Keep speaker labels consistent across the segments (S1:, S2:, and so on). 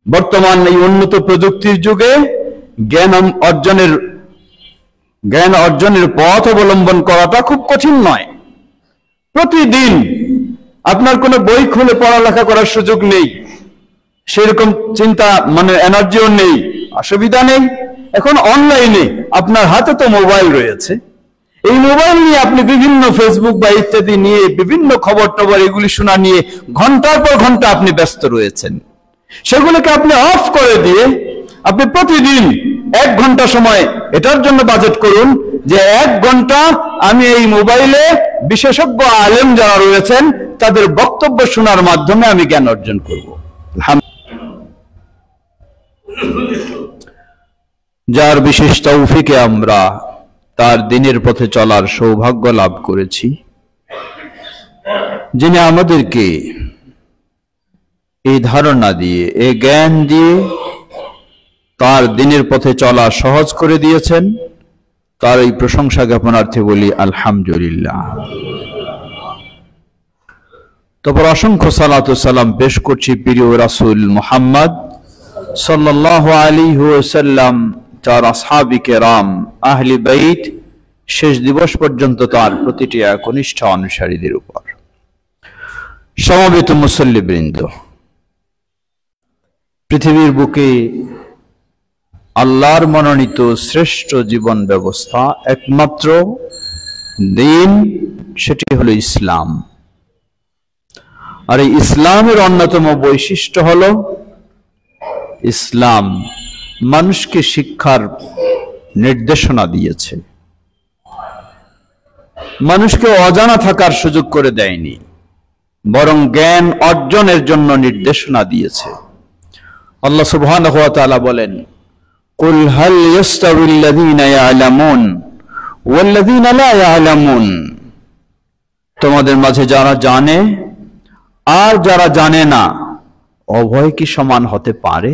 S1: বর্তমান এই উন্নত প্রযুক্তির যুগে জ্ঞান অর্জনের পথ অবলম্বন করাটা খুব কঠিন নয়। প্রতিদিন আপনার কোনো বই খুলে পড়ালেখা করার সুযোগ নেই, সেরকম চিন্তা এনার্জিও নেই, অসুবিধা নেই। এখন অনলাইনে আপনার হাতে তো মোবাইল রয়েছে, এই মোবাইল নিয়ে আপনি বিভিন্ন ফেসবুক বা ইত্যাদি নিয়ে বিভিন্ন খবর টবর এগুলি শোনা নিয়ে ঘন্টার পর ঘন্টা আপনি ব্যস্ত রয়েছেন। সেগুলোকে আপনি অফ করে দিয়ে আপনি প্রতিদিন 1 ঘন্টা সময় এটার জন্য বাজেট করুন যে 1 ঘন্টা আমি এই মোবাইলে বিশেষজ্ঞ আলেম যারা রয়েছেন তাদের বক্তব্য শোনার মাধ্যমে আমি জ্ঞান অর্জন করব। যার বিশেষ তৌফিকে আমরা তার দিনের পথে চলার সৌভাগ্য লাভ করেছি, যিনি আমাদেরকে এই ধারণা দিয়ে, এই জ্ঞান দিয়ে তার দিনের পথে চলা সহজ করে দিয়েছেন, তার এই প্রশংসা জ্ঞাপনার্থে বলি আলহামদুলিল্লাহ। তারপর অসংখ্য সালাত ও সালাম পেশ করছি প্রিয় রাসূল মুহাম্মদ সাল্লাল্লাহু আলাইহি ওয়াসাল্লাম, তার আসহাবে কেরাম, আহলে বাইত, শেষ দিবস পর্যন্ত তার প্রতিটি একনিষ্ঠ অনুসারীদের উপর। সমবেত মুসল্লিবৃন্দ, পৃথিবীর বুকে আল্লাহর মনোনীত শ্রেষ্ঠ জীবন ব্যবস্থা, একমাত্র দিন, সেটি হলো ইসলাম। আর এই ইসলামের অন্যতম বৈশিষ্ট্য হলো ইসলাম মানুষকে শিক্ষার নির্দেশনা দিয়েছে, মানুষকে অজানা থাকার সুযোগ করে দেয়নি, বরং জ্ঞান অর্জনের জন্য নির্দেশনা দিয়েছে। আল্লাহ সুবহানাহু ওয়া তাআলা বলেন, কুল হাল ইয়াস্তাউিল্লাযীনা ইয়ালামুন ওয়াল্লাযীনা লা ইয়ালামুন, তোমাদের মাঝে যারা জানে আর যারা জানে না উভয় কি সমান হতে পারে?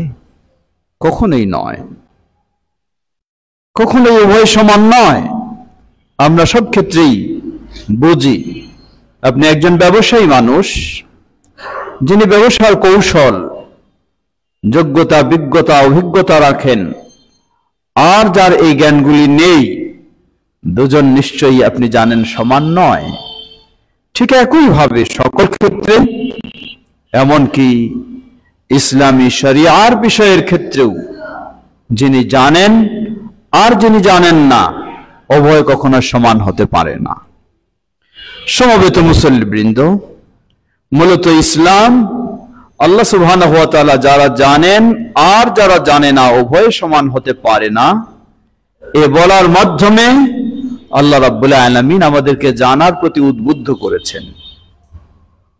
S1: কখনোই নয়, কখনোই উভয় সমান নয়। আমরা সব ক্ষেত্রেই বুঝি, আপনি একজন ব্যবসায়ী মানুষ, যিনি ব্যবসার কৌশল, যোগ্যতা, বিজ্ঞতা, অভিজ্ঞতা রাখেন, আর যার এই জ্ঞানগুলি নেই, দুজন নিশ্চয়ই আপনি জানেন সমান নয়। ঠিক একইভাবে সকল ক্ষেত্রে, এমনকি ইসলামী শরিয়ার বিষয়ের ক্ষেত্রেও যিনি জানেন আর যিনি জানেন না, উভয় কখনো সমান হতে পারে না। সমবেত মুসল্লিবৃন্দ, মূলত ইসলাম, আল্লাহ সুবহানাহু ওয়া তাআলা যারা জানেন আর যারা জানে না উভয় সমান হতে পারে না, এ বলার মাধ্যমে আল্লাহ রাব্বুল আলামিন আমাদেরকে জানার প্রতি উদ্বুদ্ধ করেছেন,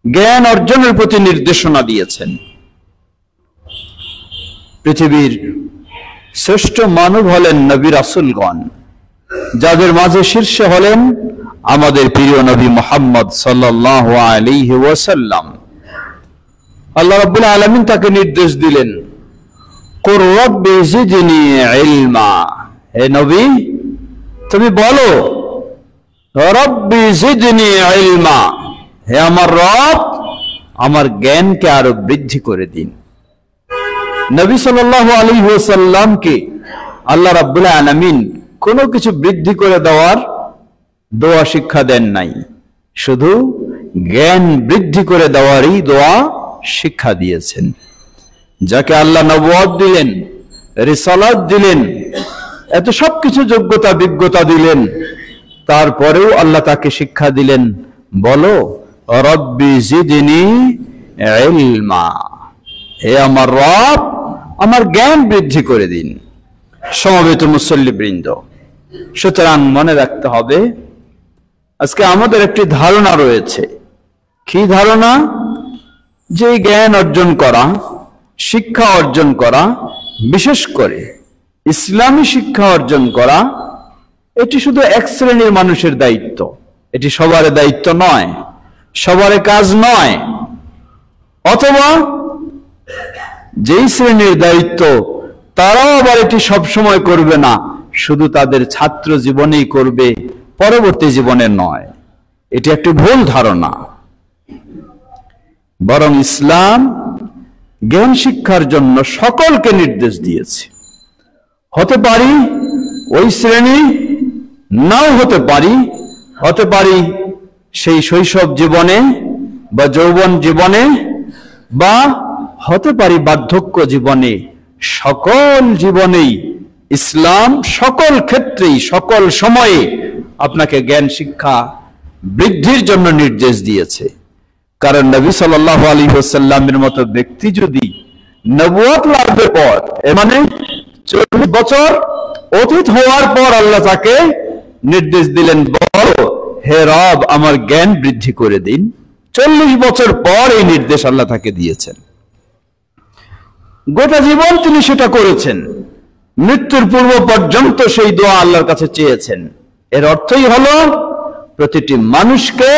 S1: জ্ঞান অর্জনের প্রতি নির্দেশনা দিয়েছেন। পৃথিবীর শ্রেষ্ঠ মানব হলেন নবী রাসূলগণ, যাদের মাঝে শীর্ষে হলেন আমাদের প্রিয় নবী মুহাম্মদ সাল্লাল্লাহু আলাইহি ওয়াসাল্লাম। আল্লাহ রাব্বুল আলামিন তাকে নির্দেশ দিলেন, কুর রাব্বি জিদনি ইলমা, হে নবী তুমি বলো, রাব্বি জিদনি ইলমা, হে আমার রব আমার জ্ঞানকে আরো বৃদ্ধি করে দিন। নবী সাল্লাল্লাহু আলাইহি ওয়াসাল্লামকে আল্লাহ রাব্বুল আলামিন কোনো কিছু বৃদ্ধি করে দেওয়ার দোয়া শিক্ষা দেন নাই, শুধু জ্ঞান বৃদ্ধি করে দেওয়ারই দোয়া শিক্ষা দিয়েছেন। যাকে আল্লাহ নবুয়ত দিলেন, রিসালাত দিলেন, এত সবকিছু যোগ্যতা বিজ্ঞতা দিলেন, তারপরেও আল্লাহ তাকে শিক্ষা দিলেন, বলো রব্বি জিদনি ইলমা, হে আমার রব আমার জ্ঞান বৃদ্ধি করে দিন। সমবেত মুসল্লিবৃন্দ, সুতরাং মনে রাখতে হবে, আজকে আমাদের একটি ধারণা রয়েছে। কি ধারণা? যে জ্ঞান অর্জন করা, শিক্ষা অর্জন করা, বিশেষ করে ইসলামী শিক্ষা অর্জন করা, এটি শুধু এক শ্রেণীর মানুষের দায়িত্ব, এটি সবার দায়িত্ব নয়, সবার কাজ নয়। অথবা যেই শ্রেণীর দায়িত্ব, তারাও আবার এটি সবসময় করবে না, শুধু তাদের ছাত্র জীবনেই করবে, পরবর্তী জীবনে নয়। এটি একটি ভুল ধারণা। বরং ইসলাম জ্ঞান শিক্ষার জন্য সকলকে নির্দেশ দিয়েছে। হতে পারি ওই শ্রেণী, নাও হতে পারি, হতে পারি সেই শৈশব জীবনে বা যৌবন জীবনে, বা হতে পারি বার্ধক্য জীবনে। সকল জীবনেই ইসলাম সকল ক্ষেত্রেই সকল সময়ে আপনাকে জ্ঞান শিক্ষা বৃদ্ধির জন্য নির্দেশ দিয়েছে। কারণ নবী সাল্লাল্লাহু আলাইহি ওয়াসাল্লামের মতো ব্যক্তি যদি নবুয়ত লাভের পর, মানে 40 বছর অতীত হওয়ার পর আল্লাহ তাকে নির্দেশ দিলেন, বলো হে রব আমার জ্ঞান বৃদ্ধি করে দিন, 40 বছর পর এই নির্দেশ আল্লাহ তাকে দিয়েছেন। গোটা জীবন তিনি সেটা করেছেন, মৃত্যুর পূর্ব পর্যন্ত সেই দোয়া আল্লাহর কাছে চেয়েছেন। এর অর্থই হলো প্রতিটি মানুষকে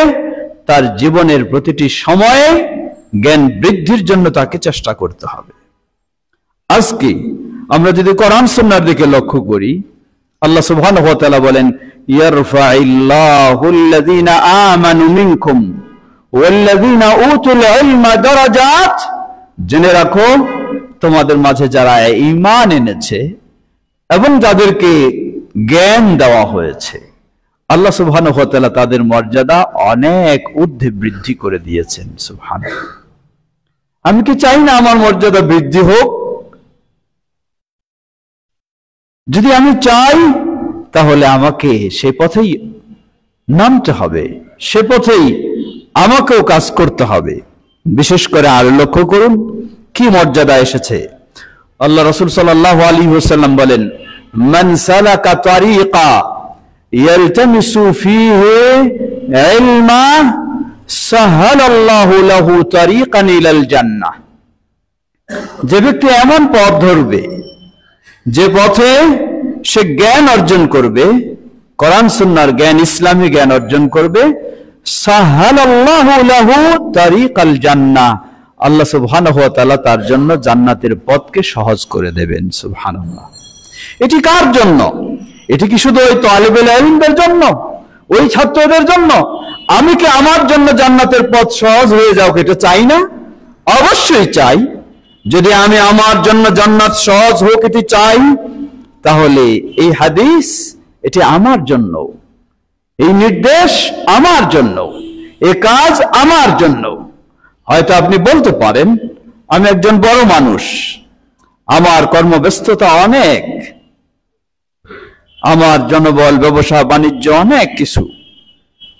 S1: তার জীবনের প্রতিটি সময়ে জ্ঞান বৃদ্ধির জন্য তাকে চেষ্টা করতে হবে। আজকে আমরা যদি কোরআন সুন্নাহর দিকে লক্ষ্য করি, আল্লাহ সুবহানাহু ওয়া তাআলা বলেন, ইয়ারফাইল্লাহুল্লাযীনা আমানু মিনকুম ওয়াল্লাযীনা উতুল ইলমা দারাজাত। জেনে রাখো, তোমাদের মাঝে যারা ঈমান এনেছে এবং যাদেরকে জ্ঞান দেওয়া হয়েছে, আল্লাহ সুবহানাহু ওয়া তাআলা তাদের মর্যাদা অনেক ঊর্ধ্বে বৃদ্ধি করে দিয়েছেন। সুবহানাল্লাহ। আমি কি চাই না আমার মর্যাদা বৃদ্ধি হোক? যদি আমি চাই তাহলে আমাকে সে পথেই নামতে হবে, সে পথেই আমাকেও কাজ করতে হবে। বিশেষ করে আর লক্ষ্য করুন কি মর্যাদা এসেছে। আল্লাহ রাসূল সাল্লাল্লাহু আলাইহি ওয়াসাল্লাম বলেন, মান সালাকা তারিকা ইয়ালতামিসু ফীহি ইলমা সাহালাল্লাহু লাহু তারিকান ইলাল জান্নাহ। যে ব্যক্তি এমন পথ ধরবে যে পথে সে জ্ঞান অর্জন করবে, কোরআন সুন্নাহর জ্ঞান, ইসলামী জ্ঞান অর্জন করবে, সাহালাল্লাহু লাহু তারিকাল জান্নাহ, আল্লাহ সুবহানাহু ওয়া তাআলা তার জন্য জান্নাতের পথকে সহজ করে দেবেন। সুবহানাল্লাহ। এটি কার জন্য? এটি কি শুধু ওই তালিবুল ইলমদের জন্য, ওই ছাত্রদের জন্য? আমি কি আমার জন্য জান্নাতের পথ সহজ হয়ে যাওক এটা চাই না? অবশ্যই চাই। যদি আমি আমার জন্য জান্নাত সহজ হোক এটি চাই, তাহলে এই হাদিস এটি আমার জন্য, এই নির্দেশ আমার জন্য, এই কাজ আমার জন্য। হয়তো আপনি বলতে পারেন, আমি একজন বড় মানুষ, আমার কর্মব্যস্ততা অনেক, আমার জনবল, ব্যবসা বাণিজ্য অনেক কিছু,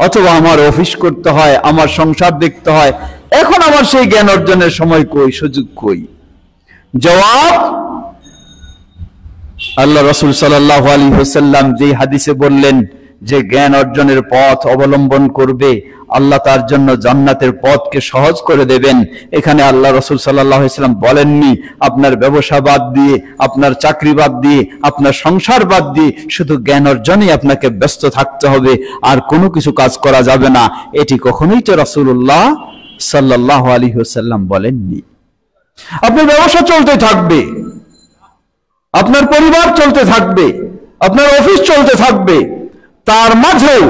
S1: অথবা আমার অফিস করতে হয়, আমার সংসার দেখতে হয়, এখন আমার সেই জ্ঞান অর্জনের সময় কই, সুযোগ কই? জবাব, আল্লাহ রাসূল সাল্লাল্লাহু আলাইহি ওয়াসাল্লাম যে হাদিসে বললেন যে জ্ঞান অর্জনের পথ অবলম্বন করবে, আল্লাহ তার জন্য জান্নাতের পথকে সহজ করে দেবেন। এখানে আল্লাহ রাসূল সাল্লাল্লাহু আলাইহি ওয়াসাল্লাম বলেননি আপনার ব্যবসা বাদ দিয়ে, আপনার চাকরি বাদ দিয়ে, আপনার সংসার বাদ দিয়ে শুধু জ্ঞান অর্জনই আপনাকে ব্যস্ত থাকতে হবে, আর কোনো কিছু কাজ করা যাবে না। এটি কখনোই তো রাসূলুল্লাহ সাল্লাল্লাহু আলাইহি ওয়াসাল্লাম বলেননি। আপনার ব্যবসা চলতে থাকবে, আপনার পরিবার চলতে থাকবে, আপনার অফিস চলতে থাকবে, তার মাঝেও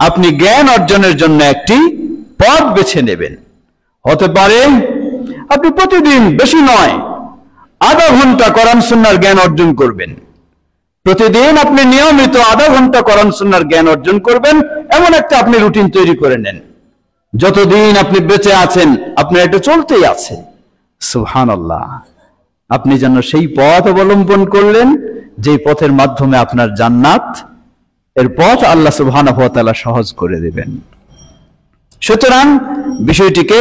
S1: আপনি জ্ঞান অর্জনের জন্য একটি পথ বেছে নেবেন। হতে পারে আপনি প্রতিদিন, বেশি নয়, আধা ঘন্টা কোরআন সুন্নাহর জ্ঞান অর্জন করবেন। প্রতিদিন আপনি নিয়মিত আধা ঘন্টা কোরআন সুন্নাহর জ্ঞান অর্জন করবেন, এমন একটা আপনি রুটিন তৈরি করে নেন। যতদিন আপনি বেঁচে আছেন আপনার এটা চলতেই আছে। সুবহানাল্লাহ। আপনি যেন সেই পথ অবলম্বন করলেন যে পথের মাধ্যমে আপনার জান্নাত এর পথ আল্লাহ সুবহানাহু ওয়া তাআলা সহজ করে দেবেন। সুতরাং বিষয়টিকে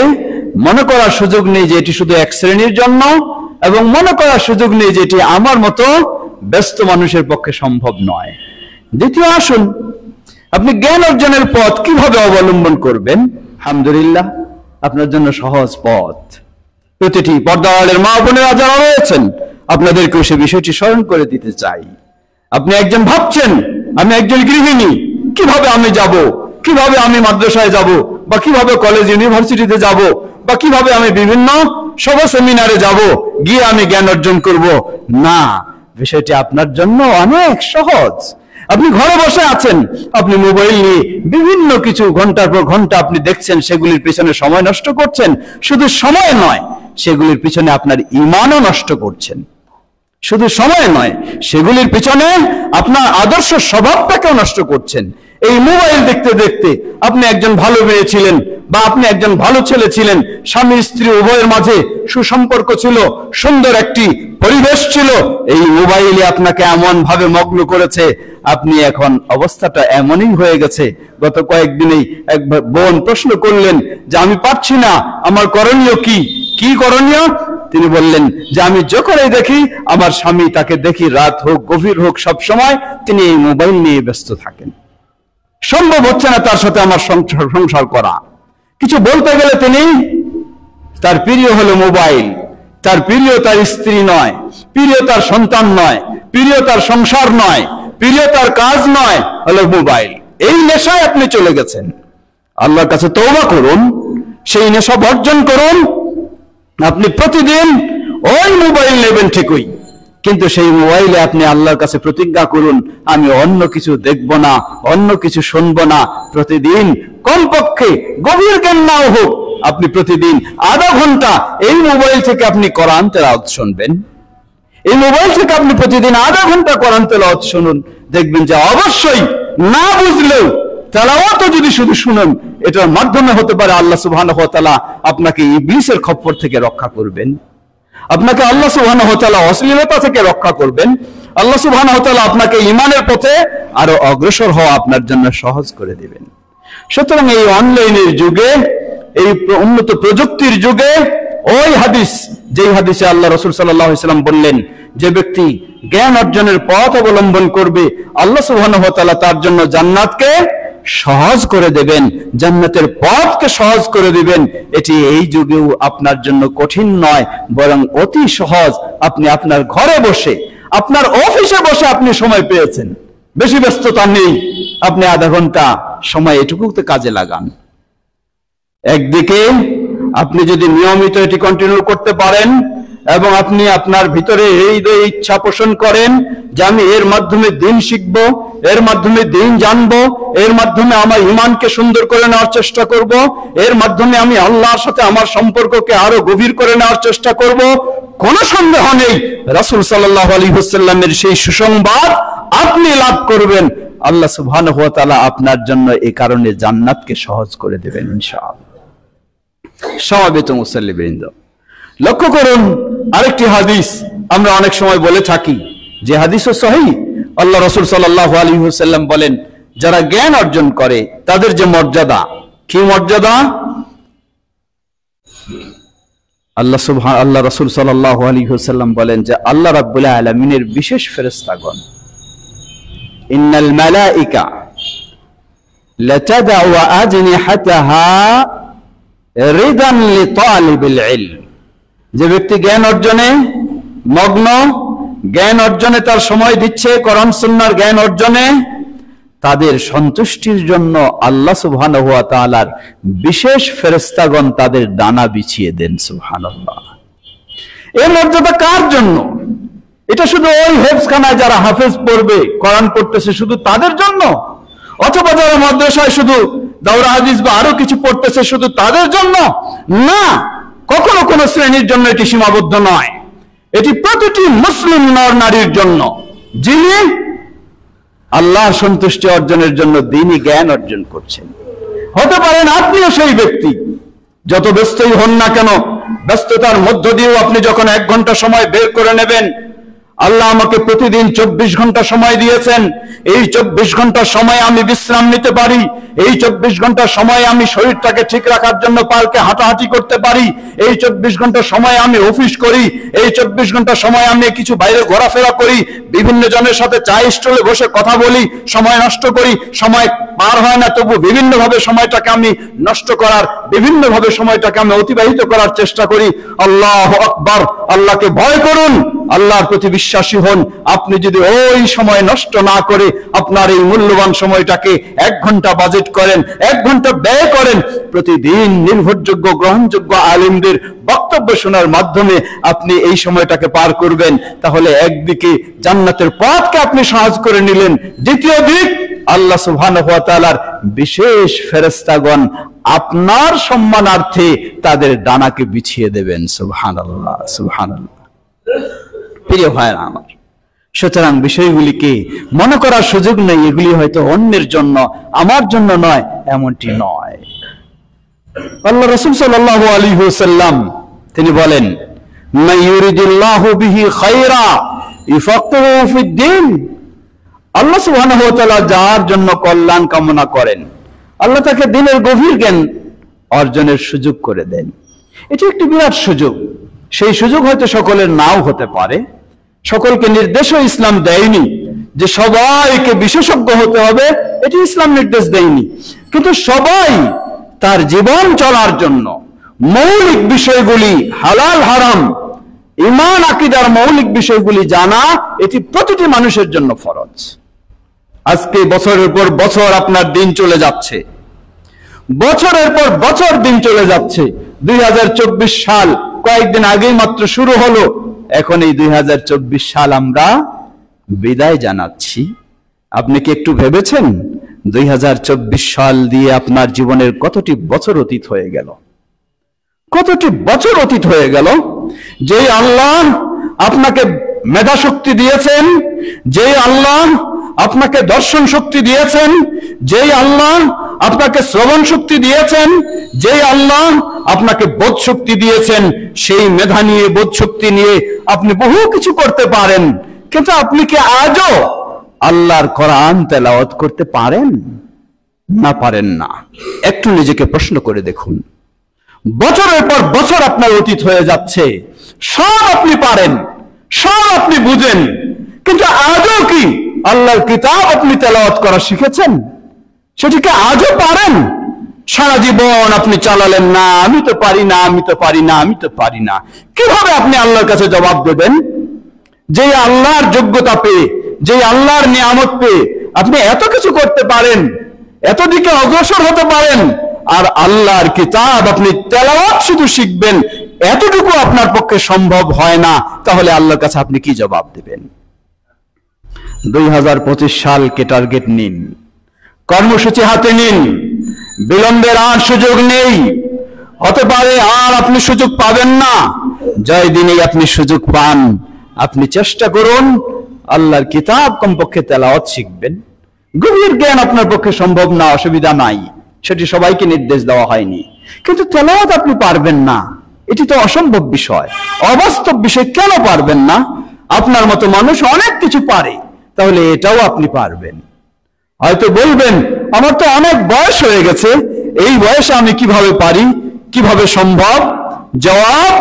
S1: মনে করার সুযোগ নেই যে এটি শুধু এক শ্রেণীর জন্য, এবং মনে করার সুযোগ নেই যে এটি আমার মতো ব্যস্ত মানুষের পক্ষে সম্ভব নয়। দ্বিতীয় আসুন, আপনি জ্ঞান অর্জনের পথ কিভাবে অবলম্বন করবেন? আলহামদুলিল্লাহ, আপনার জন্য সহজ পথ। প্রতিটি পর্দাওয়ালের মা বোনেরা যারা রয়েছেন, আপনাদেরকেও সে বিষয়টি স্মরণ করে দিতে চাই। আপনি একজন ভাবছেন, আমি একজন গৃহিণী, কিভাবে আমি যাব, কিভাবে আমি মাদ্রাসায় যাব, বা কিভাবে কলেজ ইউনিভার্সিটিতে যাব, বা কিভাবে আমি বিভিন্ন সভা সেমিনারে যাব, গিয়ে আমি জ্ঞান অর্জন করব। না, বিষয়টি আপনার জন্য অনেক সহজ। আপনি ঘরে বসে আছেন, আপনি মোবাইল নিয়ে বিভিন্ন কিছু ঘন্টার পর ঘন্টা আপনি দেখছেন, সেগুলির পেছনে সময় নষ্ট করছেন। শুধু সময় নয়, সেগুলির পিছনে আপনার ঈমানও নষ্ট করছেন। শুধু সময় নয়, সেগুলির পিছনে আপনার আদর্শ স্বভাবটাকেও নষ্ট করছেন। এই মোবাইল দেখতে দেখতে আপনি একজন ভালো মেয়ে ছিলেন বা আপনি একজন ভালো ছেলে ছিলেন, স্বামী স্ত্রী উভয়ের মাঝে সুসম্পর্ক ছিল, সুন্দর একটি পরিবেশ ছিল, এই মোবাইলে আপনাকে এমন ভাবে মগ্ন করেছে, আপনি এখন অবস্থাটা এমনই হয়ে গেছে। গত কয়েকদিনেই এক বোন প্রশ্ন করলেন যে আমি পারছি না, আমার করণীয় কি? কি করণীয়? তিনি বললেন যে আমি যখনই দেখি আমার স্বামী, তাকে দেখি রাত হোক গভীর হোক, সব সময় তিনি এই মোবাইল নিয়ে ব্যস্ত থাকেন, সম্ভব হচ্ছে না তার সাথে আমার সংসার করা। কিছু বলতে গেলে তিনি, তার প্রিয় হলো মোবাইল, তার প্রিয় তার স্ত্রী নয়, প্রিয় তার সন্তান নয়, প্রিয় তার সংসার নয়, প্রিয় তার কাজ নয়, হলো মোবাইল। এই নেশায় আপনি চলে গেছেন। আল্লাহর কাছে তওবা করুন, সেই নেশা বর্জন করুন। আপনি প্রতিদিন ওই মোবাইল নেবেন ঠিকই, কিন্তু সেই মোবাইলে আপনি আল্লাহর কাছে প্রতিজ্ঞা করুন, আমি অন্য কিছু দেখব না, অন্য কিছু শুনবো না। প্রতিদিন কমপক্ষে গভীর জ্ঞান নাও হোক, আপনি প্রতিদিন আধা ঘন্টা এই মোবাইল থেকে আপনি কোরআন তেলাওয়াত শুনবেন। এই মোবাইল থেকে আপনি প্রতিদিন আধা ঘন্টা কোরআন তেলাওয়াত শুনুন, দেখবেন যে অবশ্যই না বুঝলেও তেলাওয়াতও যদি শুধু শুনেন, এটার মাধ্যমে হতে পারে আল্লাহ সুবহানাহু ওয়া তাআলা আপনাকে ইবলিসের খপ্পর থেকে রক্ষা করবেন, আপনাকে আল্লাহ সুবহানাহু ওয়া তাআলা অশ্লীলতা থেকে রক্ষা করবেন, আল্লাহ সুবহানাহু ওয়া তাআলা আপনাকে ঈমানের পথে আরো অগ্রসর হওয়া আপনার জন্য সহজ করে দিবেন। সুতরাং এই অনলাইনের যুগে, এই উন্নত প্রযুক্তির যুগে, ওই হাদিস, যেই হাদিসে আল্লাহ রাসূল সাল্লাল্লাহু আলাইহি ওয়াসাল্লাম বললেন, যে ব্যক্তি জ্ঞান অর্জনের পথ অবলম্বন করবে, আল্লাহ সুবহানাহু ওয়া তাআলা তার জন্য জান্নাতকে সহজ করে দেবেন, জান্নাতের পথকে সহজ করে দিবেন। এটি এই যুগেও আপনার জন্য কঠিন নয়, বরং অতি সহজ। আপনি আপনার ঘরে বসে, আপনার অফিসে বসে আপনি সময় পেয়েছেন, বেশি ব্যস্ততা নেই, আপনি আধা ঘন্টা সময় এটুকুতে কাজে লাগান। একদিকে আপনি যদি নিয়মিত এটি কন্টিনিউ করতে পারেন এবং আপনি আপনার ভিতরে এই ইচ্ছা পোষণ করেন যে আমি এর মাধ্যমে দিন শিখবো, এর মাধ্যমে দিন জানবো, এর মাধ্যমে আমার ঈমানকে সুন্দর করে নেওয়ার চেষ্টা করব, এর মাধ্যমে আমি আল্লাহর সাথে আমার সম্পর্ককে আরো গভীর করে নেওয়ার চেষ্টা করব, কোনো সন্দেহ নেই রাসূল সাল্লাল্লাহু আলাইহি ওয়াসাল্লামের সেই সুসংবাদ আপনি লাভ করবেন। আল্লাহ সুবহানাহু ওয়া তাআলা আপনার জন্য এই কারণে জান্নাতকে সহজ করে দেবেন ইনশাআল্লাহ। সমবেত মুসল্লিবৃন্দ, লক্ষ্য করুন আরেকটি হাদিস আমরা অনেক সময় বলে থাকি, যে হাদিসও সহিহ। আল্লাহ রাসূল সাল্লাল্লাহু আলাইহি ওয়াসাল্লাম বলেন, যারা জ্ঞান অর্জন করে তাদের যে মর্যাদা, কি মর্যাদা? আল্লাহ রাসূল সাল্লাল্লাহু আলাইহি ওয়াসাল্লাম বলেন যে আল্লাহ রাব্বুল আলামিনের বিশেষ ফেরেশতাগণ, ইন্নাল মালাইকা লাতাদউ আজনিহাতাহা রিদান লিতালিবিল ইলম, যে ব্যক্তি জ্ঞান অর্জনে মগ্ন, জ্ঞান অর্জনে তার সময় দিচ্ছে, কোরআন সুন্নাহর জ্ঞান অর্জনে, তাদের সন্তুষ্টির জন্য আল্লাহ সুবহানাহু ওয়া তাআলার বিশেষ ফেরেশতাগণ তাদের ডানা বিছিয়ে দেন। সুবহানাল্লাহ। এই মর্যাদা কার জন্য? এটা শুধু ওই হেফজখানায় যারা হাফেজ পড়বে, কোরআন পড়তেছে, শুধু তাদের জন্য? অথবা যারা মাদ্রাসায় শুধু দাওরা হাদিস বা আরো কিছু পড়তেছে, শুধু তাদের জন্য? না, কখনো কোন শ্রেণীর জন্য এটি সীমাবদ্ধ নয়। এটি প্রতিটি মুসলিম নর নারীর জন্য, যিনি আল্লাহর সন্তুষ্টি অর্জনের জন্য দ্বীনি জ্ঞান অর্জন করছেন। হতে পারেন আপনিও সেই ব্যক্তি, যত ব্যস্তই হন না কেন, ব্যস্ততার মধ্য দিয়েও আপনি যখন 1 ঘন্টা সময় বের করে নেবেন, আল্লাহ আমাকে প্রতিদিন 24 ঘন্টা সময় দিয়েছেন, এই 24 ঘন্টা সময় আমি বিশ্রাম নিতে পারি, এই 24 ঘন্টা সময় আমি শরীরটাকে ঠিক রাখার জন্য পার্কে হাঁটাহাঁটি করতে পারি, এই 24 ঘন্টা সময় আমি অফিস করি, এই 24 ঘন্টা সময় আমি কিছু বাইরে ঘোরাফেরা করি, বিভিন্ন জনের সাথে চা স্টলে বসে কথা বলি, সময় নষ্ট করি, সময় পার হয় না, তবু বিভিন্নভাবে সময়টাকে আমি নষ্ট করার, বিভিন্নভাবে সময়টাকে আমি অতিবাহিত করার চেষ্টা করি। আল্লাহু আকবার। আল্লাহকে ভয় করুন, আল্লাহর প্রতি বিশ্বাসী হন। আপনি যদি ওই সময় নষ্ট না করে আপনার এই মূল্যবান সময়টাকে 1 ঘন্টা বাজেট করেন, 1 ঘন্টা ব্যয় করেন, প্রতিদিন নির্ভরযোগ্য গ্রহণযোগ্য আলেমদের বক্তব্য শোনার মাধ্যমে আপনি এই সময়টাকে পার করবেন, তাহলে একদিকে জান্নাতের পথকে আপনি সহজ করে নিলেন, দ্বিতীয় দিক আল্লাহ সুবহানাহু ওয়া তাআলার বিশেষ ফেরেশতাগণ আপনার সম্মানার্থে তাদের ডানাকে বিছিয়ে দেবেন। সুবহানাল্লাহ, সুবহানাল্লাহ। প্রিয় ভাইরা আমার, সুতরাং বিষয়গুলিকে মনে করার সুযোগ নেই এগুলি হয়তো অন্যের জন্য, আমার জন্য নয়, এমনটি নয়। আল্লাহ রাসূল সাল্লাল্লাহু আলাইহি ওয়াসাল্লাম তিনি বলেন, মান ইউরিদিল্লাহু বিহি খায়রা ইফাক্কিহু ফিদ্দীন। আল্লাহ সুবহানাহু ওয়া তাআলা যার জন্য কল্যাণ কামনা করেন, আল্লাহ তাকে দিনের গভীর জ্ঞান অর্জনের সুযোগ করে দেন। এটি একটি বিরাট সুযোগ। সেই সুযোগ হয়তো সকলের নাও হতে পারে, সকলকে নির্দেশও ইসলাম দেয়নি যে সবাইকে বিশেষজ্ঞ হতে হবে, এটি ইসলাম নির্দেশ দেয়নি। কিন্তু সবাই তার জীবন চলার জন্য মৌলিক বিষয়গুলি, হালাল হারাম, ঈমান আকীদার মৌলিক বিষয়গুলি জানা, এটি প্রতিটি মানুষের জন্য ফরজ। আজকে বছরের পর বছর আপনার দিন চলে যাচ্ছে, বছরের পর বছর দিন চলে যাচ্ছে। 2024 সাল কয়েকদিন আগেই মাত্র শুরু হলো, এখন এই 2024 সাল আমরা বিদায় জানাচ্ছি। আপনি কি একটু ভেবেছেন 2024 সাল দিয়ে আপনার জীবনের কতটি বছর অতীত হয়ে গেল? কতটি বছর অতীত হয়ে গেল। যে আল্লাহ আপনাকে মেধা শক্তি দিয়েছেন, যে আল্লাহ আপনাকে দর্শন শক্তি দিয়েছেন, যে আল্লাহ আপনাকে শ্রবণ শক্তি দিয়েছেন, যে আল্লাহ আপনাকে বোধ শক্তি দিয়েছেন, সেই মেধা নিয়ে, বোধ শক্তি নিয়ে আপনি বহু কিছু করতে পারেন। কিন্তু আপনি কি আজও আল্লাহর কোরআন তেলাওয়াত করতে পারেন? না, পারেন না। একটু নিজেকে প্রশ্ন করে দেখুন। বছরের পর বছর আপনার অতীত হয়ে যাচ্ছে, সব আপনি পারেন, সব আপনি বুঝেন, কিন্তু আজও কি আল্লাহর কিতাব আপনি তেলাওয়াত করা শিখেছেন? সেটিকে আজও পারেন? সারা জীবন আপনি চালালেন না, আমি তো পারি না, আমি তো পারি না, আমি তো পারি না। কিভাবে আপনি আল্লাহর কাছে জবাব দেবেন? যে আল্লাহর যোগ্যতা পেয়ে, যে আল্লাহর নিয়ামত পেয়ে আপনি এত কিছু করতে পারেন, এত দিকে অগ্রসর হতে পারেন, আর আল্লাহর কিতাব আপনি তেলাওয়াত শুধু শিখবেন, এতটুকু আপনার পক্ষে সম্ভব হয় না, তাহলে আল্লাহর কাছে আপনি কি জবাব দেবেন? 2025 সালকে টার্গেট নিন, কর্মসূচি হাতে নিন, বিলম্বের আর সুযোগ নেই। হতে পারে আর আপনি সুযোগ পাবেন না, জয় দিনেই আপনি সুযোগ পান। আপনি চেষ্টা করুন আল্লাহর কিতাব কমপক্ষে তেলাওয়াত শিখবেন। গভীর জ্ঞান আপনার পক্ষে সম্ভব না, অসুবিধা নাই, সেটি সবাইকে নির্দেশ দেওয়া হয়নি। কিন্তু তেলাওয়াত আপনি পারবেন না, এটি তো অসম্ভব বিষয়, অবাস্তব বিষয়। কেন পারবেন না? আপনার মতো মানুষ অনেক কিছু পারে, তাহলে এটাও আপনি পারবেন। হয়তো বলবেন, আমার তো অনেক বয়স হয়ে গেছে, এই বয়সে আমি কিভাবে পারি, কিভাবে সম্ভব? জবাব,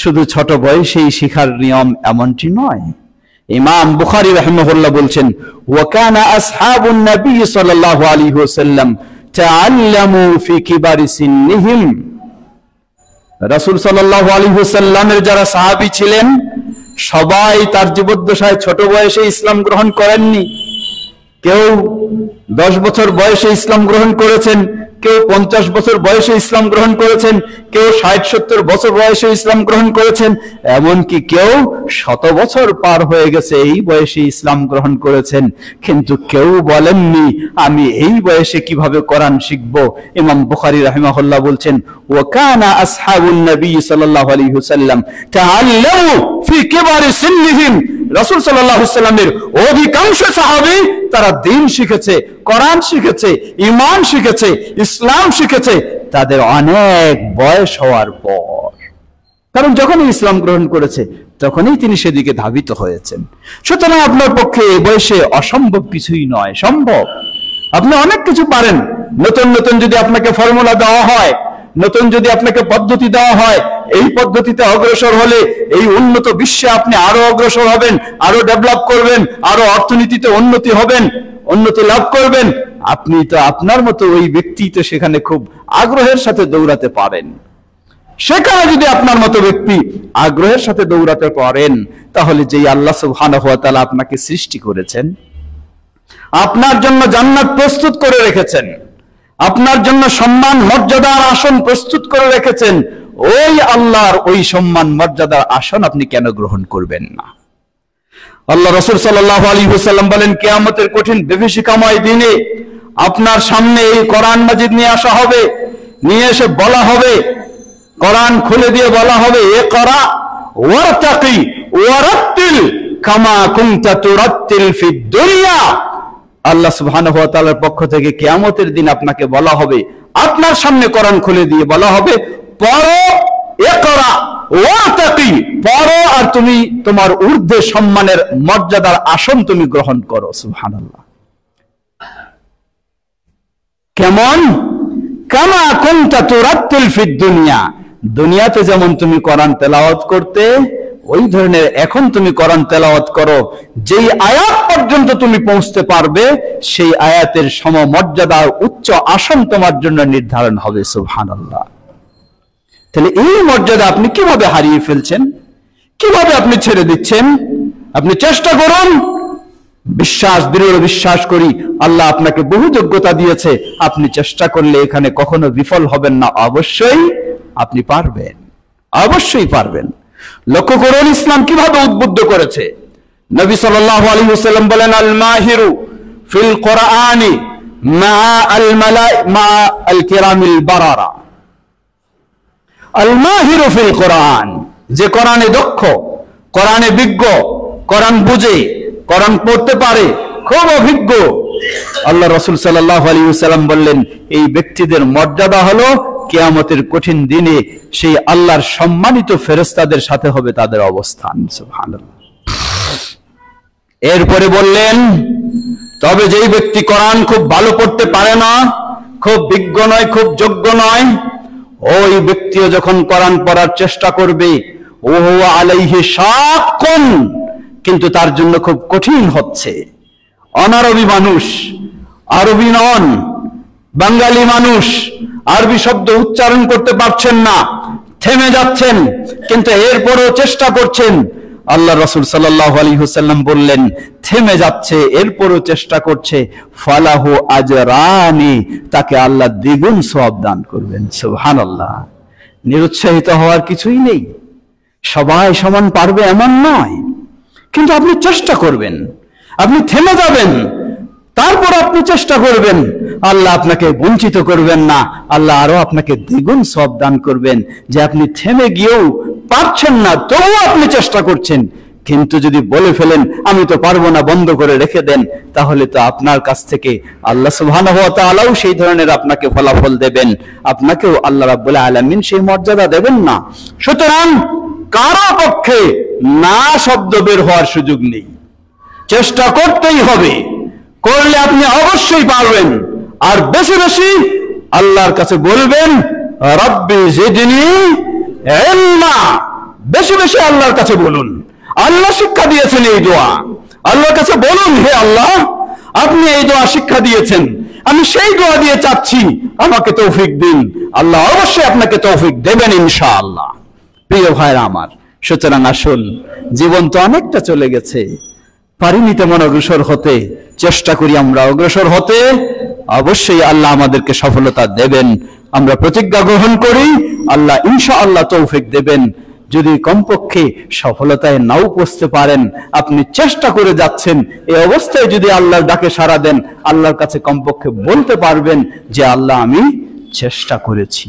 S1: শুধু ছোট বয়সেই শিখার নিয়ম এমনটি নয়। ইমাম বুখারী রাহিমাহুল্লাহ বলছেন, ওয়া কানা আসহাবুন নবী সাল্লাল্লাহু আলাইহি ওয়াসাল্লাম তাআল্লামু ফি কিবারি সিন্নিহিম। রাসূল সাল্লাল্লাহু আলাইহি ওয়াসাল্লামের যারা সাহাবী ছিলেন, সবাই তার জীবদ্দশায় ছোট বয়সে ইসলাম গ্রহণ করেননি। কেউ 10 বছর বয়সে ইসলাম গ্রহণ করেছেন, কেউ 50 বছর বয়সে ইসলাম গ্রহণ করেছেন, কেউ 60-70 বছর বয়সে ইসলাম গ্রহণ করেছেন, এমনকি কেউ 100 বছর পার হয়ে গেছে এই বয়সে ইসলাম গ্রহণ করেছেন। কিন্তু কেউ বলেননি আমি এই বয়সে কিভাবে কোরআন শিখব। ইমাম বুখারী রাহিমাহুল্লাহ বলছেন, ওয়া কানা আসহাবুন নবী সাল্লাল্লাহু আলাইহি ওয়াসাল্লাম তাআল্লামু ফি কিবারি সিন্নিহিম। রাসূল সাল্লাল্লাহু আলাইহি ওয়াসাল্লামের অধিকাংশ সাহাবী তারা দ্বীন শিখেছে, কোরআন শিখেছে, ঈমান শিখেছে, ইসলাম শিখেছে তাদের অনেক বয়স হওয়ার পর। কারণ যখনই ইসলাম গ্রহণ করেছে তখনই তিনি সেদিকে ধাবিত হয়েছেন। সুতরাং আপনার পক্ষে এই বয়সে অসম্ভব কিছুই নয়, সম্ভব। আপনি অনেক কিছু পারেন। নতুন নতুন যদি আপনাকে ফর্মুলা দেওয়া হয়, নতুন যদি আপনাকে পদ্ধতি দেওয়া হয়, এই পদ্ধতিতে অগ্রসর হলে এই উন্নত বিশ্বে আপনি আরো অগ্রসর হবেন, আরো ডেভেলপ করবেন, আরো অর্থনীতিতে উন্নতি হবেন, উন্নতি লাভ করবেন, আপনি তো আপনার মতো ওই ব্যক্তি তো সেখানে খুব আগ্রহের সাথে দৌড়াতে পারেন। সেখানে যদি আপনার মতো ব্যক্তি আগ্রহের সাথে দৌড়াতে পারেন, তাহলে যেই আল্লাহ সুবহানাহু ওয়া তাআলা আপনাকে সৃষ্টি করেছেন, আপনার জন্য জান্নাত প্রস্তুত করে রেখেছেন, আপনার জন্য সম্মান মর্যাদার আসন প্রস্তুত করে রেখেছেন, ওই আল্লাহর ওই সম্মান মর্যাদার আসন আপনি কেন গ্রহণ করবেন না? আল্লাহ রাসূল সাল্লাল্লাহু আলাইহি ওয়াসাল্লাম বলেন, কিয়ামতের কঠিন বিভীষিকাময় দিনে আপনার সামনে এই কোরআন মাজিদ নিয়ে আসা হবে, নিয়ে এসে বলা হবে, কোরআন খুলে দিয়ে বলা হবে, ইকরা ওয়ারতাকি ওয়ারাত্তিল কামা কুনতা তুরাত্তিল ফিদ দুনিয়া। আল্লাহ সুবহানাহু ওয়া তাআলার পক্ষ থেকে কিয়ামতের দিন আপনাকে বলা হবে, আপনার সামনে কোরআন খুলে দিয়ে বলা হবে, পড়ো, ইকরা ওয়ারতাকি, পড়ো আর তুমি তোমার ঊর্ধ্বে সম্মানের মর্যাদার আসন তুমি গ্রহণ করো। সুবহানাল্লাহ। কেমন? কামা কুনতা তুরাত্তিল ফিদ দুনিয়া, দুনিয়াতে যেমন তুমি কোরআন তেলাওয়াত করতে, ওই ধরনের এখন তুমি কোরআন তেলাওয়াত করো। যেই আয়াত পর্যন্ত তুমি পৌঁছতে পারবে, সেই আয়াতের সমমর্যাদা উচ্চ আসন তোমার জন্য নির্ধারণ হবে। সুবহানাল্লাহ। তাহলে এই মর্যাদা আপনি কিভাবে হারিয়ে ফেলছেন, কিভাবে আপনি ছেড়ে দিচ্ছেন? আপনি চেষ্টা করুন। দৃঢ় বিশ্বাস করি আল্লাহ আপনাকে বহু যোগ্যতা দিয়েছে। আপনি চেষ্টা করলে এখানে কখনো বিফল হবেন না। অবশ্যই আপনি পারবেন, অবশ্যই পারবেন। লক্ষ্য করুন ইসলাম কিভাবে উদ্বুদ্ধ করেছে। নবী সাল্লাল্লাহু আলাইহি ওয়াসাল্লাম বলেন, আল মাহিরু ফিল কুরআনি মা আল কিরামিল বারারা। আল মাহিরু ফিল কুরআন, যে কোরআনে দক্ষ, কোরআনে বিজ্ঞ, কোরআন বুঝে, কোরআন পড়তে পারে, খুব অভিজ্ঞ। আল্লাহ রাসূল সাল্লাল্লাহু আলাইহি ওয়াসাল্লাম বললেন, এই ব্যক্তিদের মর্যাদা হলো কিয়ামতের কঠিন দিনে সেই আল্লাহর সম্মানিত ফেরেশতাদের সাথে হবে তাদের অবস্থান। সুবহানাল্লাহ। এরপরে বললেন, তবে যেই ব্যক্তি কোরআন খুব ভালো পড়তে পারে না, খুব বিজ্ঞ নয়, খুব যোগ্য নয়, ওই ব্যক্তিও যখন কোরআন পড়ার চেষ্টা করবে, ওহু আলাইহি শাক্কুন, কিন্তু তার জন্য খুব কঠিন হচ্ছে। অনারবি মানুষ, আরবি নন, বাঙালি মানুষ, আরবি শব্দ উচ্চারণ করতে পারছেন না, থেমে যাচ্ছেন, কিন্তু এরপরেও চেষ্টা করছেন। আল্লাহ রাসূল সাল্লাল্লাহু আলাইহি ওয়াসাল্লাম বললেন, থেমে যাচ্ছে এরপরেও চেষ্টা করছে, ফালাহু আজরানি, তাকে আল্লাহ দ্বিগুণ সওয়াব দান করবেন। সুবহানাল্লাহ। নিরুৎসাহিত হওয়ার কিছুই নেই। সবাই সমান পারবে এমন নয়, কিন্তু আপনি চেষ্টা করবেন। আপনি থেমে যাবেন, তারপর আপনি চেষ্টা করবেন, আল্লাহ আপনাকে বঞ্চিত করবেন না, আল্লাহ আরো আপনাকে দ্বিগুণ সওয়াব দান করবেন। যে আপনি থেমে গিয়েও পারছেন না, তবুও আপনি চেষ্টা করছেন, কিন্তু যদি বলে ফেলেন আমি তো পারবো না, বন্ধ করে রেখে দেন, তাহলে তো আপনার কাছ থেকে আল্লাহ সুবহানাহু ওয়া তাআলাও সেই ধরনের আপনাকে ফলাফল দেবেন, আপনাকেও আল্লাহ রাব্বুল আলামিন সেই মর্যাদা দেবেন না। সুতরাং কারো পক্ষে না শব্দ বের হওয়ার সুযোগ নেই, চেষ্টা করতেই হবে। করলে আপনি অবশ্যই পারবেন। আর বেশি বেশি আল্লাহর কাছে বলবেন, রব্বি জিদনি ইলমা। বেশি বেশি আল্লাহর কাছে বলুন। আল্লাহ শিক্ষা দিয়েছেন এই দোয়া, আল্লাহর কাছে বলুন, হে আল্লাহ, আপনি এই দোয়া শিক্ষা দিয়েছেন, আমি সেই দোয়া দিয়ে চাচ্ছি, আমাকে তৌফিক দিন। আল্লাহ অবশ্যই আপনাকে তৌফিক দেবেন ইনশাআল্লাহ। প্রিয় ভাইরা আমার, সুতরাং আসুন, জীবন তো অনেকটা চলে গেছে, পারিনি তেমন অগ্রসর হতে, চেষ্টা করি আমরা অগ্রসর হতে। অবশ্যই আল্লাহ আমাদেরকে সফলতা দেবেন। আমরা প্রতিজ্ঞা গ্রহণ করি, আল্লাহ ইনশাআল্লাহ তৌফিক দেবেন। যদি কমপক্ষে সফলতায় নাও পৌঁছতে পারেন, আপনি চেষ্টা করে যাচ্ছেন, এই অবস্থায় যদি আল্লাহর ডাকে সাড়া দেন, আল্লাহর কাছে কমপক্ষে বলতে পারবেন যে আল্লাহ আমি চেষ্টা করেছি।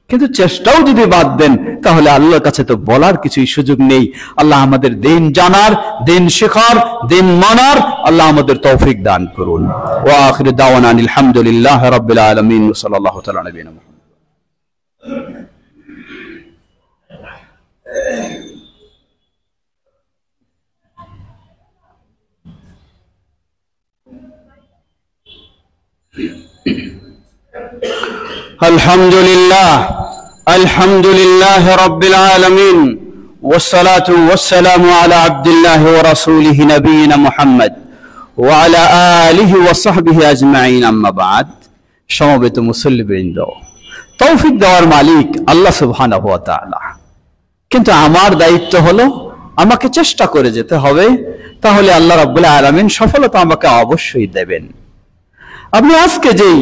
S1: কিন্তু চেষ্টাও যদি বাদ দেন, তাহলে আল্লাহর কাছে তো বলার কিছুই সুযোগ নেই। আল্লাহ আমাদের দিন জানার, দিন শেখার, দিন মানার আল্লাহ আমাদের তৌফিক দান করুন। ওয়া আখিরু দাওয়ানা আলহামদুলিল্লাহি রাব্বিল আলামিন ওয়া সাল্লাল্লাহু তাআলা আলা নবিয়িনা মুহাম্মদ। আলহামদুলিল্লাহ, আলহামদুলিল্লাহ রাব্বিল আলামিন, ওয়াসসালাতু ওয়াসসালামু আলা আবদিল্লাহি ওয়া রাসূলিহি নবিয়িনা মুহাম্মদ ওয়া আলা আলিহি ওয়া সাহবিহি আজমাইন, আম্মা বাদ। সমবেত মুসল্লিবৃন্দ, তৌফিক দেওয়ার মালিক আল্লাহ সুবহানাহু ওয়া তাআলা, কিন্তু আমার দায়িত্ব হলো আমাকে চেষ্টা করে যেতে হবে, তাহলে আল্লাহ রাব্বুল আলামিন সফলতা আমাকে অবশ্যই দেবেন। আপনি আজকে যেই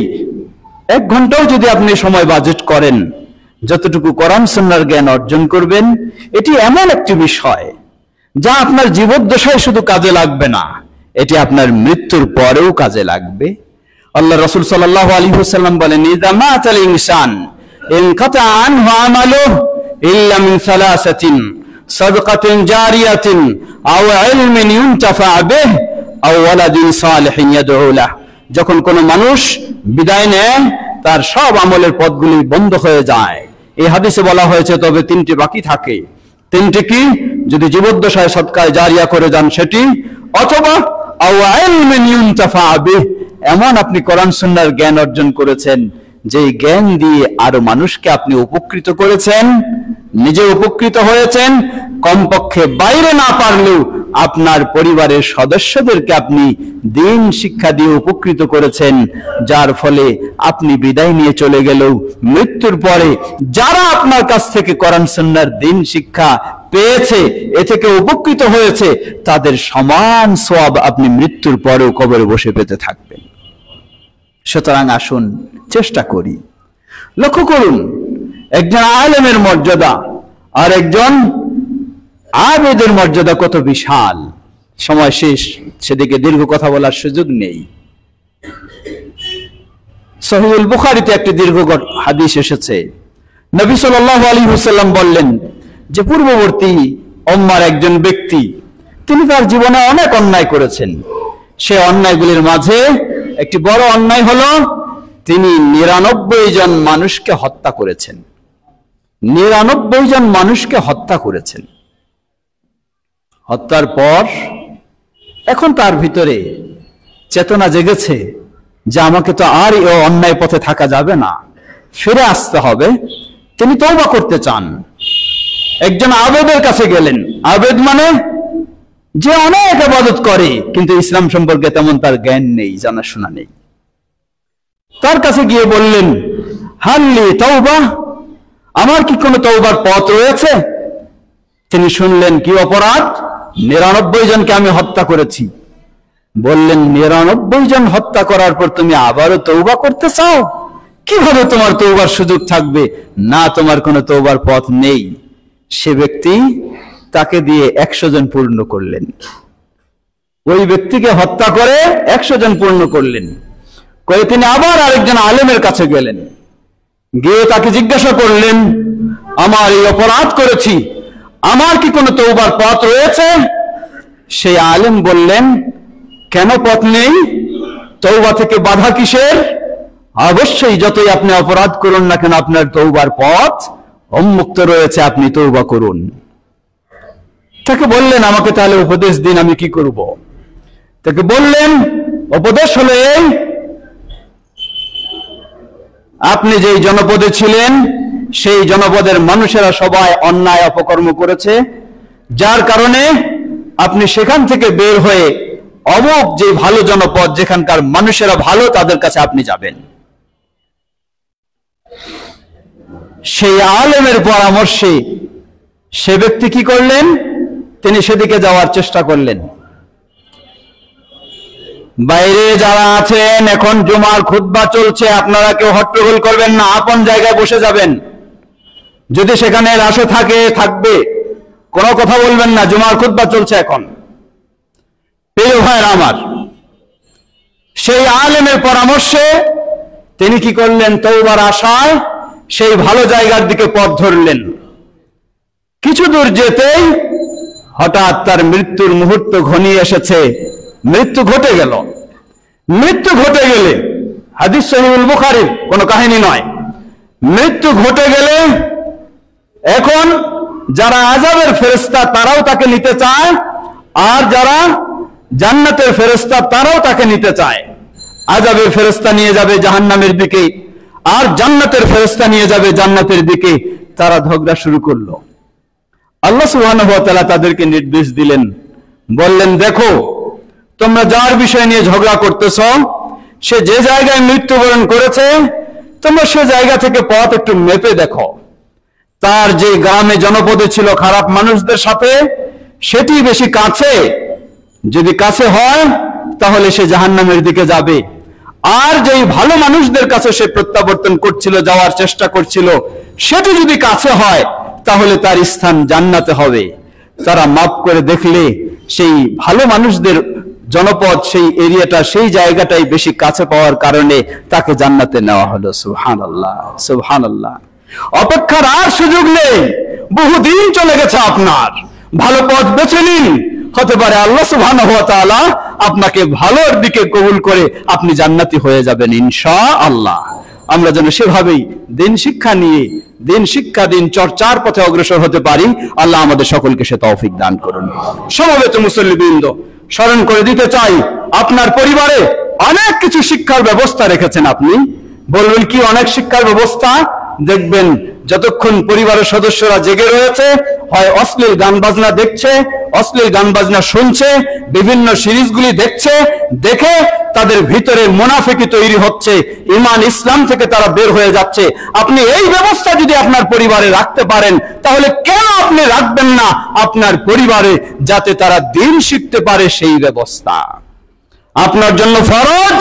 S1: 1 ঘন্টাও যদি আপনি সময় বাজেট করেন, যতটুকু কোরআন সুন্নাহর জ্ঞান অর্জন করবেন, এটি এমন একটি বিষয় যা আপনার জীবদ্দশায় শুধু কাজে লাগবে না, এটি আপনার মৃত্যুর পরেও কাজে লাগবে। আল্লাহ রাসূল সাল্লাল্লাহু আলাইহি ওয়াসাল্লাম বলেন, ইযা মাতাল ইনসান ইনকাতা আনহু আমালুহু ইল্লা মিন সালাসাতিন সাদকাতিন জারিয়াতিন আও ইলমিন ইউনতাফা বিহি আও ওয়ালাদিন সালিহিন ইয়াদউ লাহু। যখন কোনো মানুষ বিদায় নেয় তার সব আমলের পথগুলি বন্ধ হয়ে যায়। এই হাদিসে বলা হয়েছে তবে তিনটি বাকি থাকে। তিনটি কি? যদি জীবদ্দশায় সদকায়ে জারিয়া করে যান সেটি, অথবা আও ইলমিন ইউনতাফা বিহি, এমন আপনি কোরআন সুন্নাহর জ্ঞান অর্জন করেছেন যে জ্ঞান দিয়ে আরো মানুষকে আপনি উপকৃত করেছেন, নিজে উপকৃত হয়েছেন, কমপক্ষে বাইরে না পারলেও আপনার পরিবারের সদস্যদেরকে আপনি দ্বীন শিক্ষা দিয়ে উপকৃত করেছেন, যার ফলে আপনি বিদায় নিয়ে চলে গেলেও মৃত্যুর পরে যারা আপনার কাছ থেকে কোরআন সুন্নাহর দ্বীন শিক্ষা পেয়েছে, এ থেকে উপকৃত হয়েছে, তাদের সমান সওয়াব আপনি মৃত্যুর পরেও কবরে বসে পেতে থাকবেন। সুতরাং আসুন চেষ্টা করি। লক্ষ্য করুন, একজন আলেমের মর্যাদা আর একজন আবেদের মর্যাদা কত বিশাল। সময় শেষ, সেদিকে দীর্ঘ কথা বলার সুযোগ নেই। সহিহুল বুখারীতে একটি দীর্ঘ হাদিস এসেছে। নবী সাল্লাল্লাহু আলাইহি ওয়াসাল্লাম বললেন যে পূর্ববর্তী উম্মার একজন ব্যক্তি, তিনি তার জীবনে অনেক অন্যায় করেছেন। সে অন্যায়গুলির মাঝে একটি বড় অন্যায় হলো তিনি 99 জন মানুষকে হত্যা করেছেন। 99 জন মানুষকে হত্যা করেছেন। হত্যার পর এখন তার ভিতরে চেতনা জেগেছে যে আমাকে তো আর এই অন্যায় পথে থাকা যাবে না, ফিরে আসতে হবে। তিনি তওবা করতে চান। একজন আবেদের কাছে গেলেন। আবেদ মানে যে অনেক ইবাদত করে কিন্তু ইসলাম সম্পর্কে তেমন তার জ্ঞান নেই, জানাশোনা নেই। তার কাছে গিয়ে বললেন, হাল্লি তওবা, আমার কি কোনো তওবার পথ রয়েছে? তিনি শুনলেন কি অপরাধ? 99 জনকে আমি হত্যা করেছি। বললেন, 99 জন হত্যা করার পর তুমি আবারও তওবা করতে চাও? কিভাবে তোমার তওবার সুযোগ থাকবে? না, তোমার কোনো তওবার পথ নেই। সে ব্যক্তি তাকে দিয়ে 100 জন পূর্ণ করলেন। ওই ব্যক্তিকে হত্যা করে 100 জন পূর্ণ করলেন। করে তিনি আবার আরেকজন আলেমের কাছে গেলেন। গিয়ে তাকে জিজ্ঞাসা করলেন, আমার এই অপরাধ করেছি, আমার কি কোনো তওবার পথ রয়েছে? সেই আলেম বললেন, কেন পথ নেই? তওবা থেকে বাধা কিসের? অবশ্যই যতই আপনি অপরাধ করুন না কেন আপনার তওবার পথ উন্মুক্ত রয়েছে, আপনি তওবা করুন। তাকে বললেন, আমাকে তাহলে উপদেশ দিন, আমি কি করব? তাকে বললেন, উপদেশ হলো এই, আপনি যেই জনপদে ছিলেন সেই জনপদের মানুষেরা সবাই অন্যায় অপকর্ম করেছে, যার কারণে আপনি সেখান থেকে বের হয়ে অমুক যে ভালো জনপদ, যেখানকার মানুষেরা ভালো, তাদের কাছে আপনি যাবেন। সেই আলেমের পরামর্শে সে ব্যক্তি কি করলেন? তিনি সেদিকে যাওয়ার চেষ্টা করলেন। বাইরে যারা আছেন, এখন জুমার খুতবা চলছে, আপনারা কেউ হট্টগোল করবেন না, আপন জায়গায় বসে যাবেন। যদি সেখানে রাশে থাকে থাকবে, কোনো কথা বলবেন না, জুমার খুতবা চলছে এখন। প্রিয় ভাইরা আমার, সেই আলেমের পরামর্শে তিনি কি করলেন? তওবার আশায় সেই ভালো জায়গার দিকে পথ ধরলেন। কিছু দূর যেতেই হঠাৎ তার মৃত্যুর মুহূর্ত ঘনিয়ে এসেছে। মৃত্যু ঘটে গেল। মৃত্যু ঘটে গেলে, হাদিস সহিহুল বুখারীর কোনো কাহিনী নয়, মৃত্যু ঘটে গেলে এখন যারা আযাবের ফেরেশতা তারাও তাকে নিতে চায়, আর যারা জান্নাতের ফেরেশতা তারাও তাকে নিতে চায়। আযাবের ফেরেশতা নিয়ে যাবে জাহান্নামের দিকে, আর জান্নাতের ফেরেশতা নিয়ে যাবে জান্নাতের দিকে। তারা ঝগড়া শুরু করলো। আল্লাহ সুবহানাহু ওয়া তাআলা তাদেরকে নির্দেশ দিলেন, বললেন, দেখো তোমরা যার বিষয় নিয়ে ঝগড়া করতেছ, সে যে জায়গায় মৃত্যুবরণ করেছে, তোমরা সে জায়গা থেকে পথ একটু মেপে দেখো। তার যে গ্রামে জনপদে ছিল খারাপ মানুষদের সাথে, সেটি বেশি কাছে। যদি কাছে হয় তাহলে সে জাহান্নামের দিকে যাবে। আর যেই ভালো মানুষদের কাছে সে প্রত্যাবর্তন করছিল, যাওয়ার চেষ্টা করছিল, সেটি যদি কাছে হয় তাহলে তার স্থান জান্নাতে হবে। তারা মাপ করে দেখলে সেই ভালো মানুষদের জনপদ, সেই এরিয়াটা, সেই জায়গাটাই বেশি কাছে পাওয়ার কারণে তাকে জান্নাতে নেওয়া হলো। সুবহানাল্লাহ, সুবহানাল্লাহ। অপেক্ষার আর সুযোগ নেই, বহুদিন চলে গেছে আপনার। ভালো পথ বেছে নিন, হতে পারে আল্লাহ সুবহানাহু ওয়া তাআলা আপনাকে ভালোর দিকে কবুল করে আপনি জান্নাতি হয়ে যাবেন ইনশাআল্লাহ। আমরা যেন সেভাবেই দিন শিক্ষা নিয়ে দিন শিক্ষা দিন চর্চার পথে অগ্রসর হতে পারি। আল্লাহ আমাদের সকলকে সে তৌফিক দান করুন। সমবেত মুসল্লিবৃন্দ, স্মরণ করে দিতে চাই, আপনার পরিবারে অনেক কিছু শিক্ষার ব্যবস্থা রেখেছেন আপনি। বলবেন কি অনেক শিক্ষার ব্যবস্থা? দেখবেন যতক্ষণ পরিবারের সদস্যরা জেগে রয়েছে, হয় অশ্লীল গান বাজনা দেখছে, অশ্লীল গান বাজনা শুনছে, বিভিন্ন সিরিজগুলি দেখছে, দেখে তাদের ভিতরে মুনাফিকি তৈরি হচ্ছে, ঈমান ইসলাম থেকে তারা বের হয়ে যাচ্ছে। আপনি এই ব্যবস্থা যদি আপনার পরিবারে রাখতে পারেন, তাহলে কেন আপনি রাখবেন না আপনার পরিবারে, যাতে তারা দিন শিখতে পারে সেই ব্যবস্থা? আপনার জন্য ফরজ,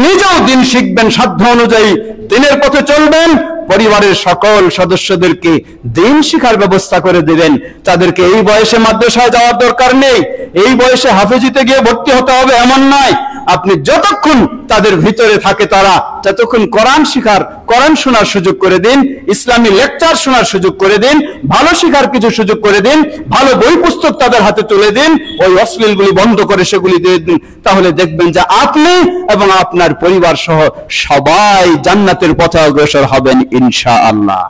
S1: নিজেও দিন শিখবেন, সাধ্য অনুযায়ী দিনের পথে চলবেন, পরিবারের সকল সদস্যদেরকে দিন শিখার ব্যবস্থা করে দিবেন। তাদেরকে এই বয়সে মাদ্রাসায় যাওয়ার দরকার নেই, এই বয়সে হাফেজিতে গিয়ে ভর্তি হতে হবে এমন নয়। আপনি যতক্ষণ তাদের ভিতরে থাকে তারা, ততক্ষণ কোরআন শিখার, কোরআন শোনার সুযোগ করে দিন, ইসলামী লেকচার শোনার সুযোগ করে দিন, ভালো শিখার কিছু সুযোগ করে দিন, ভালো বই পুস্তক তাদের হাতে তুলে দিন, ওই অশ্লীলগুলি বন্ধ করে সেগুলি দিয়ে দিন। তাহলে দেখবেন যে আপনি এবং আপনার পরিবার সহ সবাই জান্নাতের পথে অগ্রসর হবেন ইনশাআল্লাহ।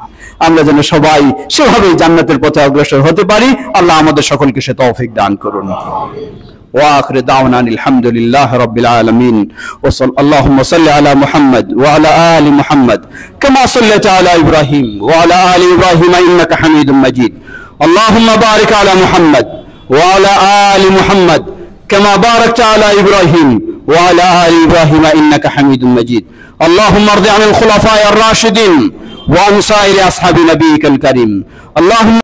S1: আমরা যেন সবাই সেভাবেই জান্নাতের পথে অগ্রসর হতে পারি। আল্লাহ আমাদের সকলকে সে তৌফিক দান করুন। وآخر دعوانا الحمد لله رب العالمين اللهم صل على محمد وعلى آل محمد كما صليت على إبراهيم وعلى آل إبراهيم إنك حميد مجيد اللهم بارك على محمد وعلى آل محمد كما باركت على إبراهيم وعلى آل إبراهيم إنك حميد مجيد اللهم ارض عن الخلفاء الراشدين وعن سائر أصحاب نبيك الكريم اللهم